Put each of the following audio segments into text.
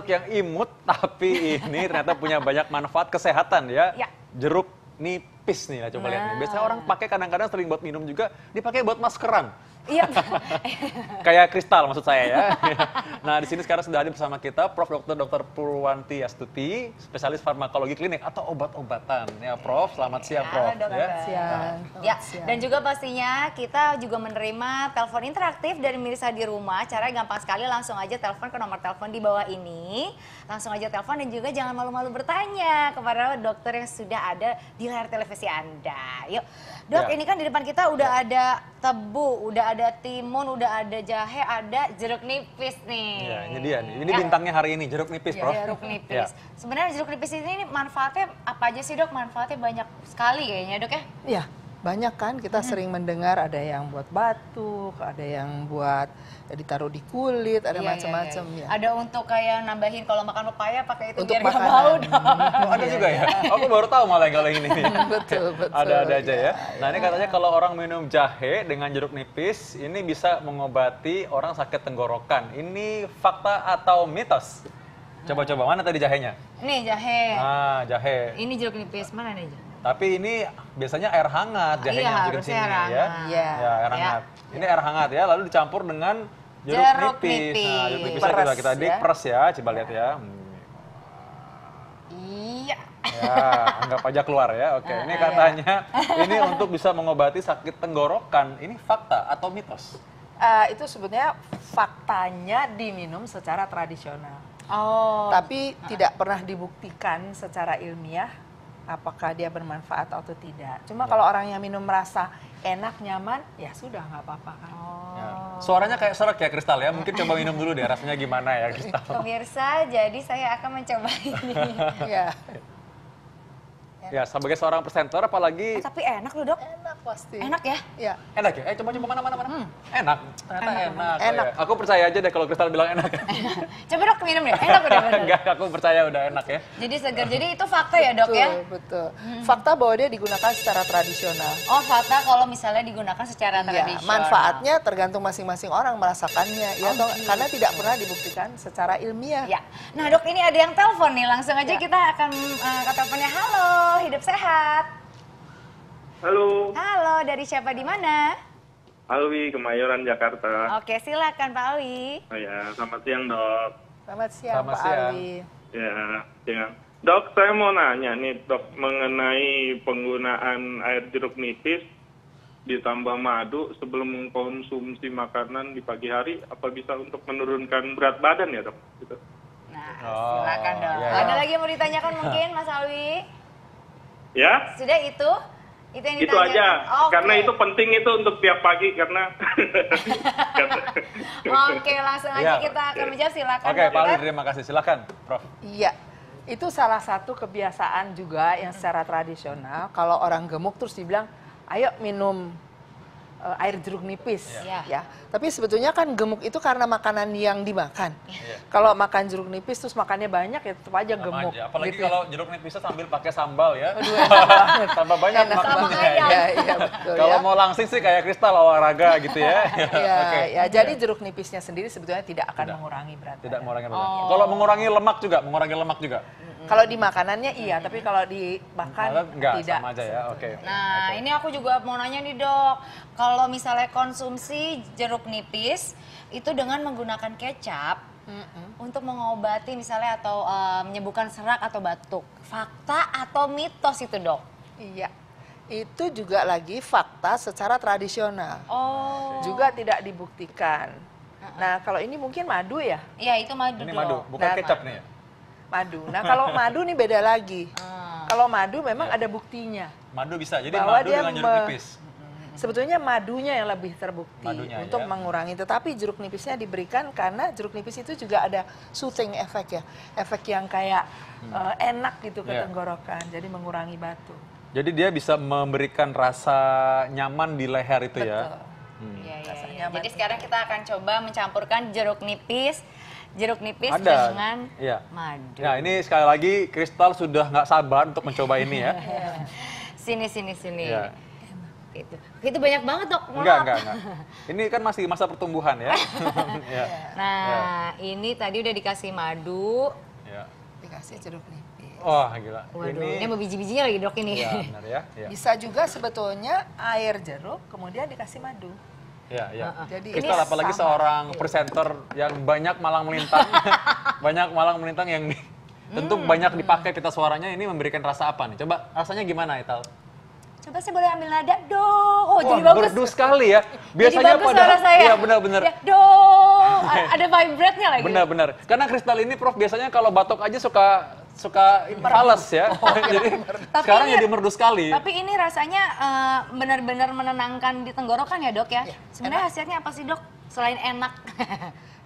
produk yang imut, tapi ini ternyata punya banyak manfaat kesehatan ya. Ya. Jeruk nipis nih, coba lihat nih. Biasanya orang pakai kadang-kadang sering buat minum juga, dipakai buat maskeran. Iya. Kayak kristal maksud saya ya. Nah, di sini sekarang sudah ada bersama kita Prof. Dr. Purwanti Astuti, spesialis farmakologi klinik atau obat-obatan. Ya, Prof. Selamat siang, Prof. Dokter. Ya, dan juga pastinya kita juga menerima telepon interaktif dari mirsa di rumah. Caranya gampang sekali, langsung aja telepon ke nomor telepon di bawah ini. Langsung aja telepon dan juga jangan malu-malu bertanya kepada dokter yang sudah ada di layar televisi Anda. Yuk, Dok, ini kan di depan kita udah ada tebu, udah ada timun, udah ada jahe, ada jeruk nipis nih. Ya, ini dia nih. Ini bintangnya hari ini, jeruk nipis, Prof. Jeruk nipis. Sebenarnya jeruk nipis ini manfaatnya apa aja sih, Dok? Manfaatnya banyak sekali kayaknya, Dok ya? Iya, banyak kan kita sering mendengar ada yang buat batuk, ada yang buat ditaruh di kulit, ada macam-macam ya. Ada untuk kayak nambahin kalau makan pepaya pakai itu Untuk biar nggak makanan. bau, Dok. Oh, ada juga ya? Aku baru tahu malah kalau yang ini nih. Betul, betul. Ada aja ya. Nah, ini katanya kalau orang minum jahe dengan jeruk nipis, ini bisa mengobati orang sakit tenggorokan. Ini fakta atau mitos? Coba-coba, mana tadi jahenya? Nih jahe. Ah, jahe. Ini jeruk nipis, mana nih? Tapi ini biasanya air hangat jahenya Iya, masukin harusnya sini air ya. hangat. Iya. Ya, air hangat. Ini air hangat ya, lalu dicampur dengan jeruk Jeruk nipis. nipis. Nah, jeruk nipisnya Peres, kita ya. diperes ya, coba lihat ya. Iya. Ya, anggap aja keluar ya. Oke, ini katanya ini untuk bisa mengobati sakit tenggorokan. Ini fakta atau mitos? Itu sebetulnya faktanya diminum secara tradisional. Oh. Tapi tidak pernah dibuktikan secara ilmiah apakah dia bermanfaat atau tidak. Cuma kalau orang yang minum merasa enak, nyaman, ya sudah nggak apa-apa kan. Ya. Suaranya kayak serak ya Kristal ya. Mungkin coba minum dulu deh rasanya gimana ya Kristal. Pemirsa, jadi saya akan mencoba ini. Iya. Ya, sebagai seorang presenter apalagi Tapi enak loh, Dok. Enak pasti. Enak ya? Iya. enak ya? Coba mana. Enak. Ternyata enak. Enak. Ya. Aku percaya aja deh kalau Kristal bilang enak. Coba, Dok, minum deh. Enak udah bener. Enggak, aku percaya udah enak ya. Jadi segar. Jadi itu fakta ya, Dok ya? Betul. Fakta bahwa dia digunakan secara tradisional. Oh, fakta kalau misalnya digunakan secara Ya, tradisional. manfaatnya tergantung masing-masing orang merasakannya, ya toh, karena tidak pernah dibuktikan secara ilmiah. Ya. Nah, Dok, ini ada yang telepon nih. Langsung aja kita akan ke teleponnya. Halo, hidup sehat. Halo, Halo, dari siapa di mana? Alwi, Kemayoran, Jakarta. Oke, silakan Pak Alwi. Oh ya, selamat siang dok. Selamat siang, Selamat Pak siang. Alwi. Ya, siang. Dok, saya mau nanya nih dok mengenai penggunaan air jeruk nipis ditambah madu sebelum mengkonsumsi makanan di pagi hari, apa bisa untuk menurunkan berat badan ya dok? Gitu. Nah, Oh, silakan dong. iya. Ada lagi yang mau ditanyakan mungkin Mas Alwi? Ya, Sudah itu? Itu yang itu ditanyakan? aja. Oke. Karena itu penting itu untuk tiap pagi karena. Oke, langsung aja Iya. kita akan menjawab. Silakan. Oke, Pak Ali dokter. terima kasih. Silakan, Prof. Iya, itu salah satu kebiasaan juga yang secara tradisional. Kalau orang gemuk terus dibilang, ayo minum air jeruk nipis, Iya. ya. Tapi sebetulnya kan gemuk itu karena makanan yang dimakan. Iya. Kalau makan jeruk nipis terus makannya banyak ya tetap aja Sama gemuk. aja. Apalagi gitu ya. kalau jeruk nipisnya sambil pakai sambal ya. Aduh, enak banget. Tambah banyak Enak makannya. banget. ya. Iya, iya betul Kalau ya. mau langsing sih kayak Kristal olahraga gitu ya. Iya, Oke. ya. Jadi jeruk nipisnya sendiri sebetulnya tidak akan Tidak. mengurangi berat Tidak badan. mengurangi lemak. Kalau mengurangi lemak juga. Kalau di makanannya iya, tapi kalau dimakan Enggak, tidak. sama aja ya. Oke. Nah, ini aku juga mau nanya nih, Dok. Kalau misalnya konsumsi jeruk nipis itu dengan menggunakan kecap untuk mengobati misalnya atau menyembuhkan serak atau batuk. Fakta atau mitos itu, Dok? Iya. Itu juga lagi fakta secara tradisional. Oh. Juga tidak dibuktikan. Nah, kalau ini mungkin madu ya? Iya, itu madu, Ini Dok. madu, bukan Nah, kecap nih ya. Madu. Nah, kalau madu nih beda lagi. Kalau madu memang ada buktinya. Madu bisa. Jadi Bahwa madu dia dengan jeruk nipis. Sebetulnya madunya yang lebih terbukti Madunya, untuk ya. mengurangi. Tetapi jeruk nipisnya diberikan karena jeruk nipis itu juga ada soothing effect ya. Efek yang kayak enak gitu ke Ya. tenggorokan. Jadi mengurangi batuk. Jadi dia bisa memberikan rasa nyaman di leher itu ya. Betul. Iya, iya, Rasanya iya. nyaman. Jadi sekarang kita akan coba mencampurkan jeruk nipis Ada. dengan Iya. madu. Nah ini sekali lagi Kristal sudah nggak sabar untuk mencoba ini ya. Sini. Iya. Itu banyak banget dok. Enggak. Ini kan masih masa pertumbuhan ya. Ya. Nah, ini tadi udah dikasih madu. Ya. Dikasih jeruk nipis. Wah gila. Waduh, ini sama biji-bijinya lagi dok ini. Ya, benar ya. Ya. Bisa juga sebetulnya air jeruk kemudian dikasih madu. Ya. Jadi Kristal ini apalagi sama. seorang presenter yang banyak malang melintang yang tentu banyak dipakai pita suaranya, ini memberikan rasa apa nih? Coba rasanya gimana Ital? Coba saya boleh ambil nada dong. Oh, jadi Wah, bagus. merdu sekali ya. Biasanya jadi bagus suara saya. Iya benar-benar. Ya, dong. Ada vibrate-nya lagi. Benar-benar. Karena Kristal ini Prof biasanya kalau batuk aja suka fales ya. Jadi sekarang ini- jadi merdu sekali. Tapi ini rasanya benar-benar menenangkan di tenggorokan ya dok ya? Sebenarnya khasiatnya apa sih dok? Selain enak.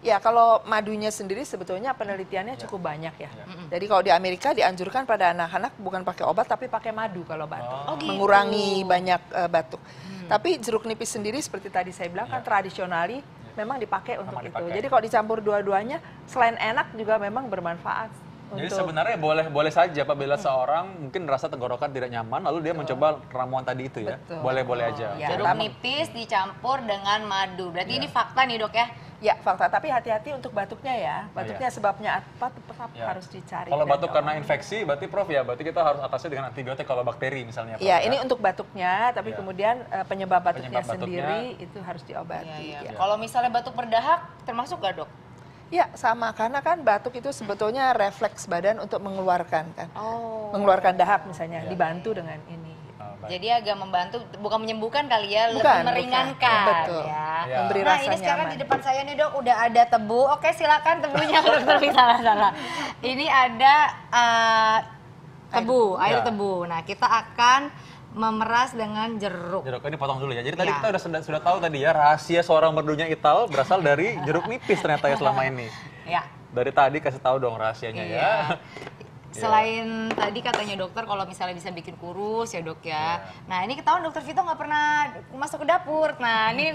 Ya, kalau madunya sendiri sebetulnya penelitiannya cukup banyak ya. Jadi kalau di Amerika dianjurkan pada anak-anak bukan pakai obat tapi pakai madu kalau batuk. Oh, gitu. Mengurangi banyak batuk. Tapi jeruk nipis sendiri seperti tadi saya bilang kan tradisionali memang dipakai untuk Memang itu. dipakai. Jadi kalau dicampur dua-duanya selain enak juga memang bermanfaat. Jadi untuk sebenarnya boleh saja apabila seorang mungkin merasa tenggorokan tidak nyaman lalu dia mencoba ramuan tadi itu ya. Betul. Boleh-boleh aja. Ya. Jeruk Pertama- nipis dicampur dengan madu. Berarti ini fakta nih dok ya? Ya, fakta. Tapi hati-hati untuk batuknya ya. Batuknya sebabnya apa tetap Ya. harus dicari. Kalau dan batuk karena diolah. infeksi, berarti Prof ya, berarti kita harus atasi dengan antibiotik kalau bakteri misalnya. Prof, Iya, ini untuk batuknya, tapi Ya. kemudian penyebab batuknya Penyebab batuknya. sendiri itu harus diobati. Ya. Kalau misalnya batuk berdahak termasuk gak dok? Ya, sama, karena kan batuk itu sebetulnya refleks badan untuk mengeluarkan kan. Oh. Mengeluarkan dahak misalnya, Ya. dibantu dengan ini. baik. Jadi agak membantu, bukan menyembuhkan kali ya, lebih Bukan, meringankan. betul. Ya. Ya. Memberi Nah rasa ini sekarang nyaman. di depan saya nih dok udah ada tebu. Oke silakan tebunya dokter salah. Ini ada tebu, air Ya. tebu. Nah kita akan memeras dengan jeruk. Jeruk ini potong dulu ya. Jadi tadi Ya. kita sudah tahu tadi ya rahasia seorang merdunya Ital berasal dari jeruk nipis ternyata ya selama ini. Ya. Dari tadi kasih tahu dong rahasianya ya. Iya. Selain tadi katanya dokter kalau misalnya bisa bikin kurus ya dok ya. Nah ini ketahuan dokter Vito nggak pernah masuk ke dapur. Nah ini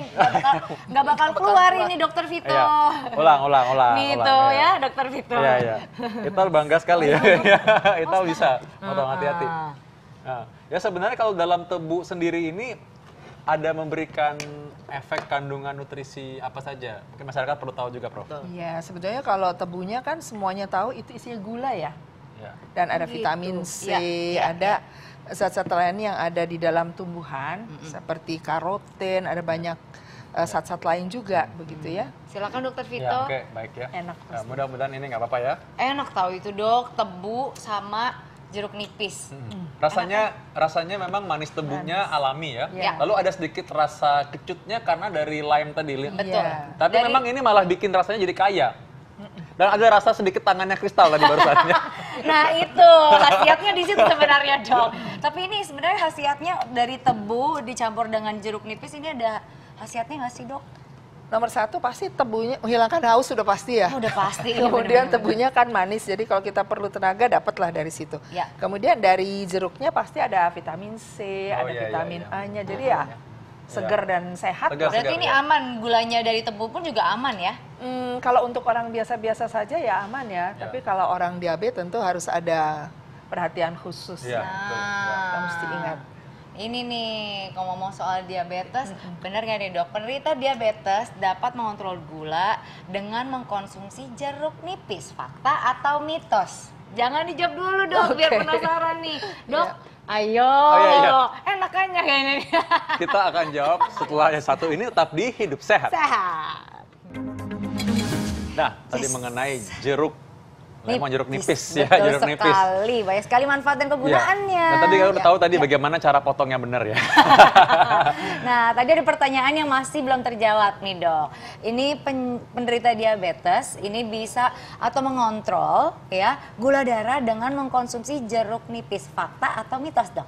nggak bakal keluar ini dokter Vito. Iya. Ulang. Gitu ya dokter Vito. Iya. Ital bangga sekali ya. Ital bisa. Potong hati-hati. Nah, ya sebenarnya kalau dalam tebu sendiri ini ada memberikan efek kandungan nutrisi apa saja? Mungkin masyarakat perlu tahu juga, Prof. Iya, sebetulnya kalau tebunya kan semuanya tahu itu isinya gula ya. Ya. Dan ada Gitu. vitamin C, Ya, ada zat-zat lain yang ada di dalam tumbuhan seperti karoten, ada banyak zat-zat lain juga begitu ya. Silakan dokter Vito. Ya, oke, baik ya. Enak Ya, pasti. mudah-mudahan ini nggak apa-apa ya. Enak tahu itu dok, tebu sama jeruk nipis. Rasanya memang manis tebunya alami ya. Ya. Lalu ada sedikit rasa kecutnya karena dari lime tadi. Betul. Iya. Tapi Dari- memang ini malah bikin rasanya jadi kaya. Dan ada rasa sedikit tangannya Kristal tadi barusannya. Nah itu khasiatnya di situ sebenarnya dok. Tapi ini sebenarnya khasiatnya dari tebu dicampur dengan jeruk nipis ini ada khasiatnya nggak sih dok? Nomor satu pasti tebunya menghilangkan haus sudah pasti ya. Udah pasti. iya, Kemudian bener-bener. tebunya kan manis, jadi kalau kita perlu tenaga dapatlah dari situ. Ya. Kemudian dari jeruknya pasti ada vitamin C, Oh, ada iya, vitamin iya. A-nya, jadi ya seger dan sehat. Segar. Berarti ini ya. aman, gulanya dari tebu pun juga aman ya? Kalau untuk orang biasa-biasa saja ya aman ya, Ya. tapi kalau orang diabetes tentu harus ada perhatian khusus. Iya, betul. Ya. Kita mesti ingat. Ini nih, kalau ngomong soal diabetes, benar nggak nih dok? Penderita diabetes dapat mengontrol gula dengan mengkonsumsi jeruk nipis. Fakta atau mitos? Jangan dijawab dulu dok, biar Oke. penasaran nih. Dok, ayo. iya. Enakannya kayaknya. Kita akan jawab setelah yang satu ini tetap di Hidup Sehat. Sehat. Nah, tadi mengenai jeruk. Lemon jeruk nipis ya, Betul jeruk nipis. sekali, banyak sekali manfaat dan kegunaannya. Ya. Dan tadi kita udah tahu tadi Ya. bagaimana cara potongnya benar ya. Nah, tadi ada pertanyaan yang masih belum terjawab nih dok. Ini penderita diabetes, ini bisa atau mengontrol ya gula darah dengan mengkonsumsi jeruk nipis. Fakta atau mitos dok?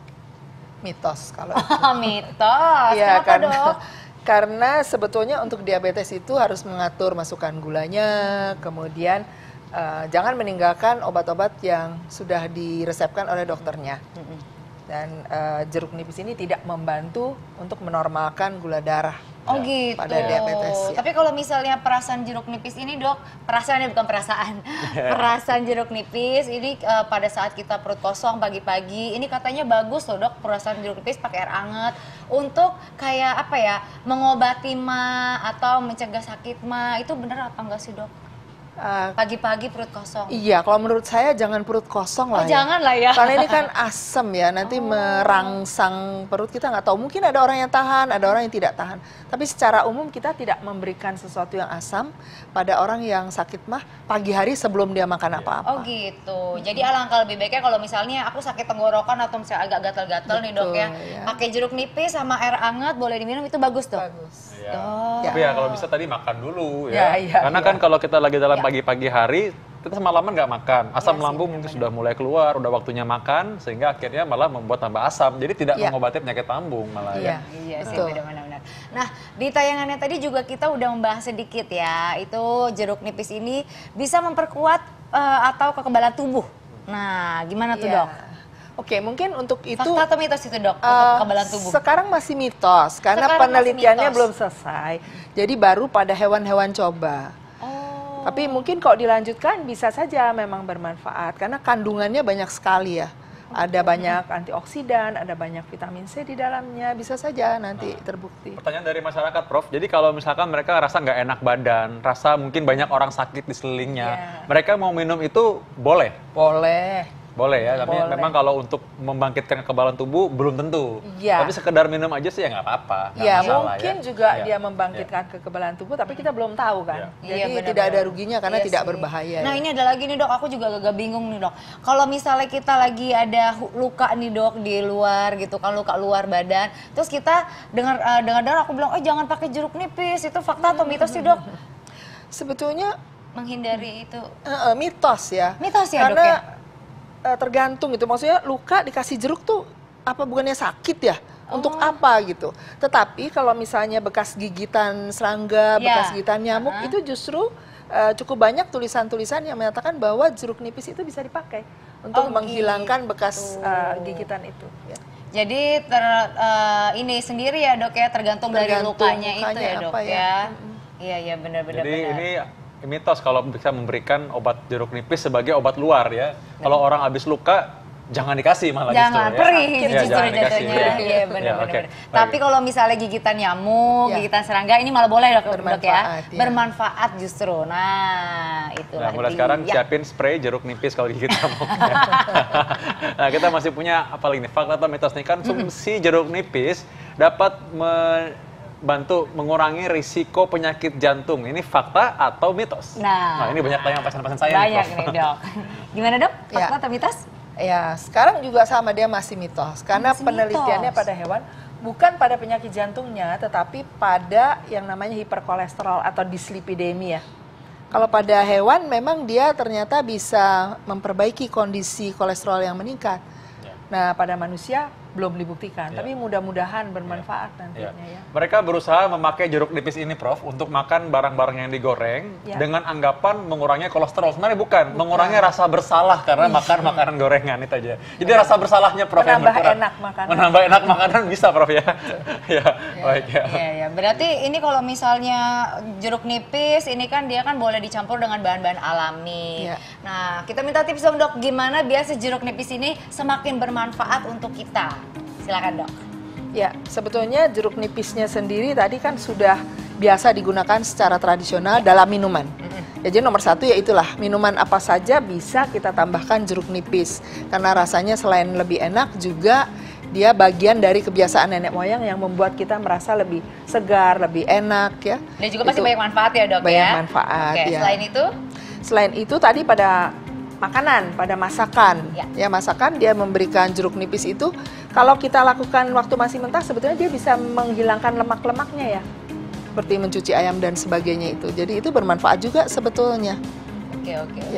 Mitos kalau Mitos, Iya, kenapa dok? karena sebetulnya untuk diabetes itu harus mengatur masukan gulanya, kemudian jangan meninggalkan obat-obat yang sudah diresepkan oleh dokternya. Dan jeruk nipis ini tidak membantu untuk menormalkan gula darah. Oh gitu. Pada diabetes. Ya. Tapi kalau misalnya perasan jeruk nipis ini dok, perasaannya bukan perasaan. Perasan jeruk nipis ini pada saat kita perut kosong pagi-pagi, ini katanya bagus loh dok, perasan jeruk nipis pakai air hangat untuk kayak apa ya, mengobati mah atau mencegah sakit mah. Itu bener apa enggak sih dok? Pagi-pagi perut kosong. Iya, kalau menurut saya jangan perut kosong lah. Oh, jangan lah ya. Karena ini kan asam ya, nanti merangsang perut kita nggak tahu. Mungkin ada orang yang tahan, ada orang yang tidak tahan. Tapi secara umum kita tidak memberikan sesuatu yang asam pada orang yang sakit mah pagi hari sebelum dia makan apa-apa. Oh gitu. Jadi alangkah lebih baiknya kalau misalnya aku sakit tenggorokan atau misalnya agak gatal-gatal nih dok ya, pakai jeruk nipis sama air hangat boleh diminum, itu bagus tuh. Bagus. Ya. Oh. Tapi ya kalau bisa tadi makan dulu ya. Karena kan kalau kita lagi dalam pagi-pagi hari, kita semalaman nggak makan. Asam lambung mungkin sudah mulai keluar, udah waktunya makan, sehingga akhirnya malah membuat tambah asam. Jadi tidak mengobati penyakit lambung malah ya. Iya sih, benar-benar. Nah, di tayangannya tadi juga kita udah membahas sedikit ya, itu jeruk nipis ini bisa memperkuat atau kekebalan tubuh. Nah, gimana tuh dok? Oke, mungkin untuk itu Fakta atau mitos itu dok, untuk kekebalan tubuh? Sekarang masih mitos, karena penelitiannya belum selesai. Jadi baru pada hewan-hewan coba. Tapi mungkin kalau dilanjutkan bisa saja memang bermanfaat, karena kandungannya banyak sekali ya. Ada banyak antioksidan, ada banyak vitamin C di dalamnya, bisa saja nanti terbukti. Pertanyaan dari masyarakat, Prof. Jadi kalau misalkan mereka rasa nggak enak badan, rasa mungkin banyak orang sakit di sekelilingnya, mereka mau minum itu boleh? Boleh. Boleh ya, tapi memang kalau untuk membangkitkan kekebalan tubuh belum tentu. Iya. Tapi sekedar minum aja sih ya nggak apa-apa. Ya mungkin juga dia membangkitkan kekebalan tubuh, tapi kita belum tahu kan. Jadi tidak ada ruginya karena tidak berbahaya. Nah ini ada lagi nih dok, aku juga agak bingung nih dok. Kalau misalnya kita lagi ada luka nih dok di luar gitu kan, luka luar badan, terus kita dengar aku bilang, oh jangan pakai jeruk nipis, itu fakta atau mitos sih dok? Sebetulnya menghindari itu mitos ya. Mitos ya dok ya? Tergantung gitu, maksudnya luka dikasih jeruk tuh apa bukannya sakit ya? Untuk apa gitu. Tetapi kalau misalnya bekas gigitan serangga, bekas gigitan nyamuk, itu justru cukup banyak tulisan-tulisan yang menyatakan bahwa jeruk nipis itu bisa dipakai untuk menghilangkan bekas gigitan itu. Ya. Jadi ini sendiri ya dok ya, tergantung dari lukanya itu ya dok ya. Iya benar-benar. Jadi ini mitos kalau bisa memberikan obat jeruk nipis sebagai obat luar ya. Kalau orang habis luka jangan dikasih malah jangan, justru perih ya. justru jatuhnya. Iya benar-benar. Tapi kalau misalnya gigitan nyamuk, gigitan serangga ini malah boleh dok ya. Bermanfaat justru. Nah, itulah. Nah, mulai sekarang siapin spray jeruk nipis kalau gigit nyamuk. Nah, kita masih punya apa lagi nih? Fakta atau mitos nih, konsumsi jeruk nipis dapat bantu mengurangi risiko penyakit jantung. Ini fakta atau mitos? Nah ini banyak tanya pasien-pasien saya. Banyak nih dok. Gimana dok? Fakta atau mitos? Ya, sekarang juga sama, dia masih mitos. Karena penelitiannya pada hewan, bukan pada penyakit jantungnya, tetapi pada yang namanya hiperkolesterol atau dislipidemia. Kalau pada hewan memang dia ternyata bisa memperbaiki kondisi kolesterol yang meningkat. Nah, pada manusia belum dibuktikan, tapi mudah-mudahan bermanfaat nantinya ya. Mereka berusaha memakai jeruk nipis ini, Prof, untuk makan barang-barang yang digoreng dengan anggapan mengurangi kolesterol. Sebenarnya bukan, mengurangi rasa bersalah karena makan makanan gorengan itu aja. Jadi rasa bersalahnya, Prof, menambah enak makanan. Menambah enak makanan bisa, Prof ya. Baik ya. Iya. Berarti ini kalau misalnya jeruk nipis ini kan dia kan boleh dicampur dengan bahan-bahan alami. Nah, kita minta tips dong dok, gimana biar si jeruk nipis ini semakin bermanfaat untuk kita? Silakan dok. Ya, sebetulnya jeruk nipisnya sendiri tadi kan sudah biasa digunakan secara tradisional dalam minuman. Jadi nomor satu ya itulah, minuman apa saja bisa kita tambahkan jeruk nipis. Karena rasanya selain lebih enak juga dia bagian dari kebiasaan nenek moyang yang membuat kita merasa lebih segar, lebih enak ya. Dan juga pasti banyak manfaat ya dok ya? Banyak manfaat ya. Selain itu? Selain itu tadi pada makanan, pada masakan. Ya masakan dia memberikan jeruk nipis itu, kalau kita lakukan waktu masih mentah sebetulnya dia bisa menghilangkan lemak-lemaknya ya. Seperti mencuci ayam dan sebagainya itu. Jadi itu bermanfaat juga sebetulnya. Oke.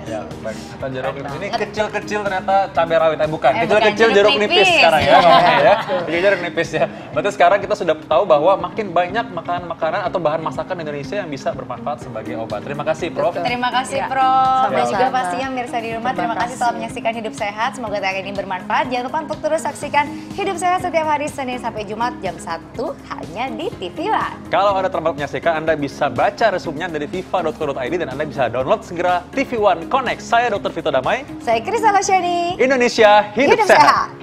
Ya, baik. Atau jeruk nipis ini kecil-kecil ternyata cabai rawit, bukan. bukan, Kecil-kecil jeruk jeruk nipis nipis. sekarang ya ngomongnya ya. Kecil jeruk nipis ya. Berarti sekarang kita sudah tahu bahwa makin banyak makanan atau bahan masakan Indonesia yang bisa bermanfaat sebagai obat. Terima kasih, Prof. Terima kasih Ya, Prof. Dan sama-sama. juga pastinya Mirsa di rumah, terima kasih telah menyaksikan Hidup Sehat. Semoga tayangan ini bermanfaat. Jangan lupa untuk terus saksikan Hidup Sehat setiap hari Senin sampai Jumat jam 1 hanya di TV One. Kalau Anda terlambat menyaksikan, Anda bisa baca resumnya dari viva.co.id dan Anda bisa download segera TV One Connect. Saya Dr. Vito Damai. Saya Krista Lasyani. Indonesia Hidup Sehat.